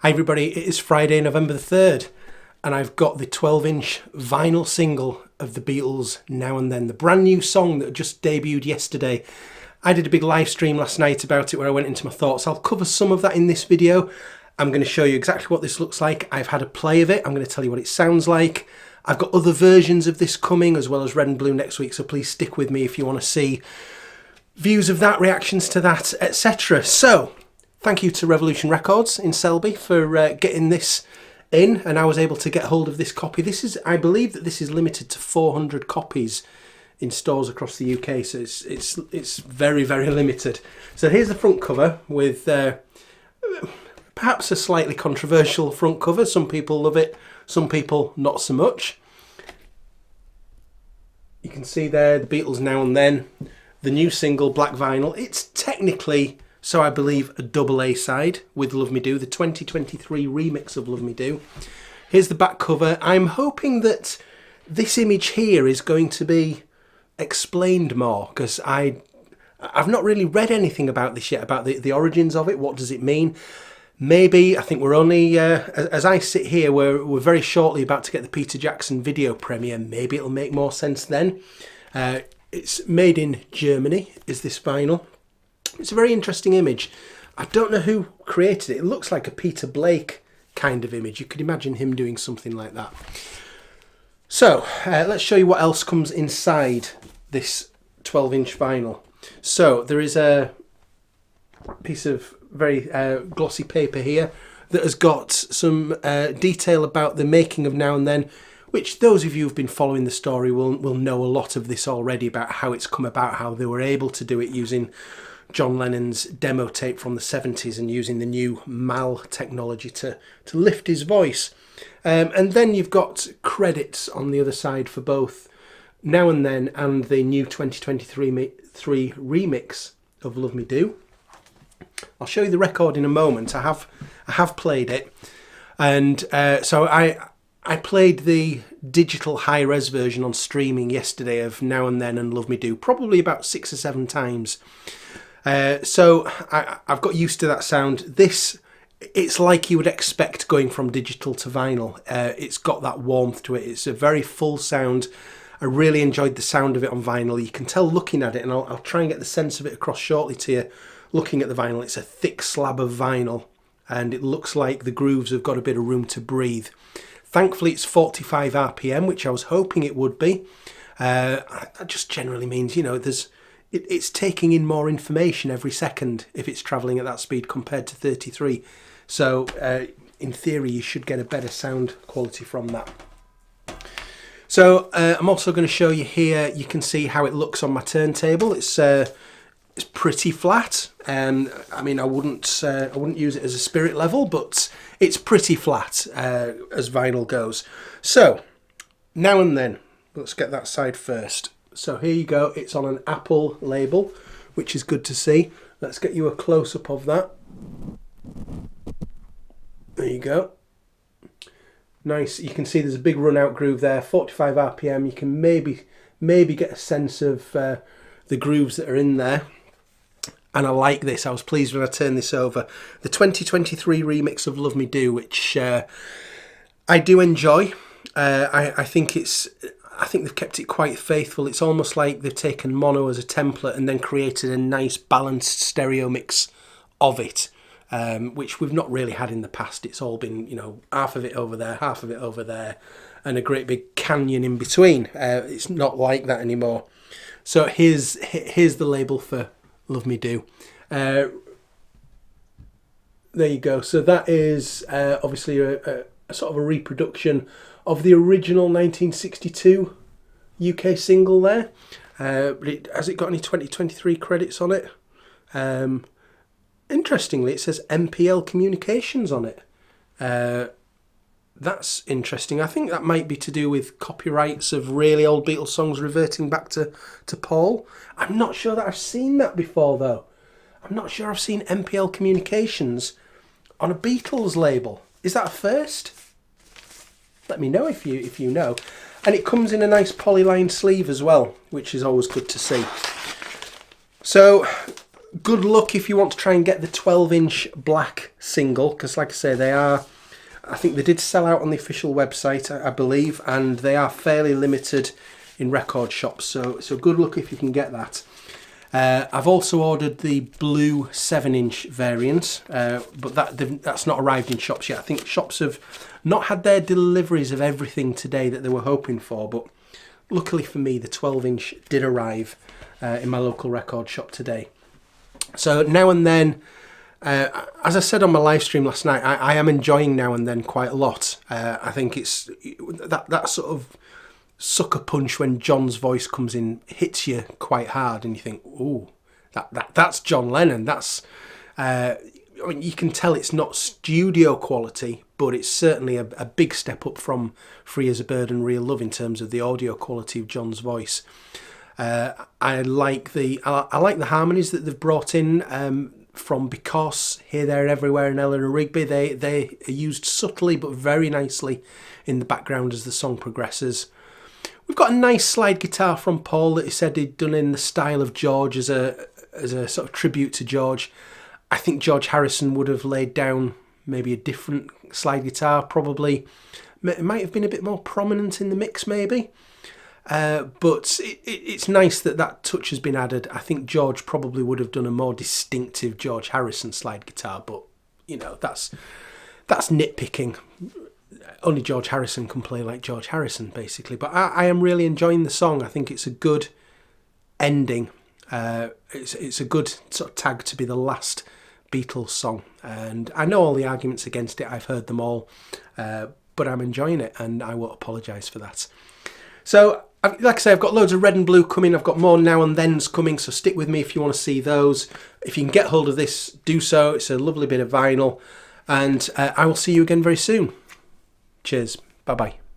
Hi everybody, it is Friday, November the 3rd, and I've got the 12-inch vinyl single of the Beatles, Now and Then, the brand new song that just debuted yesterday. I did a big live stream last night about it where I went into my thoughts. I'll cover some of that in this video. I'm going to show you exactly what this looks like. I've had a play of it. I'm going to tell you what it sounds like. I've got other versions of this coming, as well as Red and Blue next week, so please stick with me if you want to see views of that, reactions to that, etc. So, thank you to Revolution Records in Selby for getting this in, and I was able to get hold of this copy. This is, I believe that this is limited to 400 copies in stores across the UK, so it's very, very limited. So here's the front cover with perhaps a slightly controversial front cover. Some people love it, some people not so much. You can see there the Beatles Now and Then, the new single Black Vinyl. It's technically, so I believe, a double A side with Love Me Do, the 2023 remix of Love Me Do. Here's the back cover. I'm hoping that this image here is going to be explained more, because I've not really read anything about this yet, about the origins of it. What does it mean? Maybe, I think we're only, as I sit here, we're very shortly about to get the Peter Jackson video premiere. Maybe it'll make more sense then. It's made in Germany, is this vinyl. It's a very interesting image. I don't know who created it. It looks like a Peter Blake kind of image. You could imagine him doing something like that. So, let's show you what else comes inside this 12-inch vinyl. So, there is a piece of very glossy paper here that has got some detail about the making of Now and Then, which those of you who've been following the story will know a lot of this already, about how it's come about, how they were able to do it using John Lennon's demo tape from the 70s and using the new MAL technology to lift his voice. And then you've got credits on the other side for both Now and Then and the new 2023 remix of Love Me Do. I'll show you the record in a moment. I have played it, and so I played the digital high-res version on streaming yesterday of Now and Then and Love Me Do, probably about 6 or 7 times. So I've got used to that sound. It's like you would expect going from digital to vinyl. It's got that warmth to it. It's a very full sound. I really enjoyed the sound of it on vinyl. You can tell looking at it, and I'll try and get the sense of it across shortly to you. Looking at the vinyl, it's a thick slab of vinyl, and it looks like the grooves have got a bit of room to breathe. Thankfully, it's 45 RPM, which I was hoping it would be. That just generally means, you know, it's taking in more information every second if it's travelling at that speed compared to 33. So, in theory, you should get a better sound quality from that. So, I'm also going to show you here, you can see how it looks on my turntable. It's pretty flat. I mean, I wouldn't use it as a spirit level, but it's pretty flat as vinyl goes. So, Now and Then, let's get that side first. So here you go, it's on an Apple label, which is good to see. Let's get you a close-up of that. There you go. Nice, you can see there's a big run-out groove there, 45 RPM. You can maybe get a sense of the grooves that are in there. And I like this. I was pleased when I turned this over. The 2023 remix of Love Me Do, which I do enjoy. I think they've kept it quite faithful. It's almost like they've taken mono as a template and then created a nice balanced stereo mix of it, which we've not really had in the past. It's all been, you know, half of it over there, half of it over there, and a great big canyon in between. It's not like that anymore. So here's the label for Love Me Do. There you go. So that is obviously a sort of a reproduction of the original 1962 UK single there. Has it got any 2023 credits on it? Interestingly, it says MPL Communications on it. That's interesting. I think that might be to do with copyrights of really old Beatles songs reverting back to Paul. I'm not sure that I've seen that before, though. I'm not sure I've seen MPL Communications on a Beatles label. Is that a first? Let me know if you know. And it comes in a nice polyline sleeve as well, which is always good to see. So good luck if you want to try and get the 12-inch black single, because like I say, they are, I think they did sell out on the official website, I believe, and they are fairly limited in record shops, so good luck if you can get that. I've also ordered the blue 7-inch variant, but that's not arrived in shops yet. I think shops have not had their deliveries of everything today that they were hoping for, but luckily for me, the 12-inch did arrive in my local record shop today. So Now and Then, as I said on my live stream last night, I am enjoying Now and Then quite a lot. I think it's that sort of sucker punch when John's voice comes in hits you quite hard, and you think, "Ooh, that's John Lennon." That's I mean, you can tell it's not studio quality, but it's certainly a big step up from Free as a Bird and Real Love in terms of the audio quality of John's voice. I like the harmonies that they've brought in from Because, Here, There, Everywhere and Eleanor Rigby. They are used subtly but very nicely in the background as the song progresses. We've got a nice slide guitar from Paul that he said he'd done in the style of George as a sort of tribute to George. I think George Harrison would have laid down maybe a different slide guitar, probably. It might have been a bit more prominent in the mix, maybe. But it's nice that touch has been added. I think George probably would have done a more distinctive George Harrison slide guitar, but, you know, that's nitpicking. Only George Harrison can play like George Harrison, basically. But I am really enjoying the song. I think it's a good ending. It's a good sort of tag to be the last Beatles song. And I know all the arguments against it. I've heard them all. But I'm enjoying it, and I won't apologise for that. So, like I say, I've got loads of red and blue coming. I've got more Now and Thens coming, so stick with me if you want to see those. If you can get hold of this, do so. It's a lovely bit of vinyl. And I will see you again very soon. Cheers. Bye-bye.